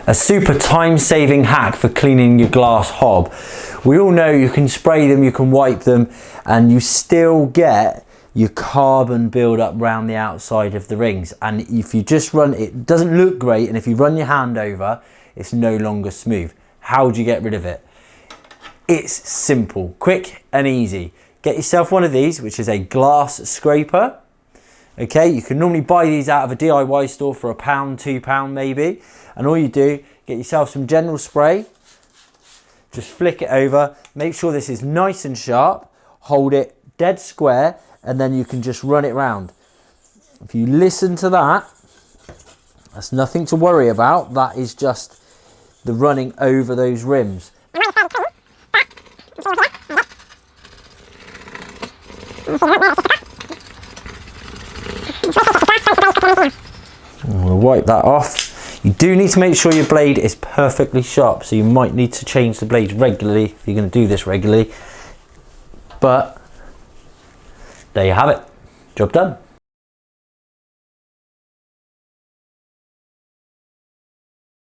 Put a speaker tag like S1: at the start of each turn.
S1: A super time-saving hack for cleaning your glass hob. We all know you can spray them, you can wipe them, and you still get your carbon build up around the outside of the rings. And if you just run, it doesn't look great, and if you run your hand over, it's no longer smooth. How do you get rid of it? It's simple, quick and easy. Get yourself one of these, which is a glass scraper. Okay, you can normally buy these out of a DIY store for £1, £2 maybe. And all you do, get yourself some general spray, just flick it over, make sure this is nice and sharp, hold it dead square, and then you can just run it round. If you listen to that, that's nothing to worry about. That is just the running over those rims. We'll wipe that off. You do need to make sure your blade is perfectly sharp, so you might need to change the blades regularly if you're going to do this regularly. But there you have it. Job done.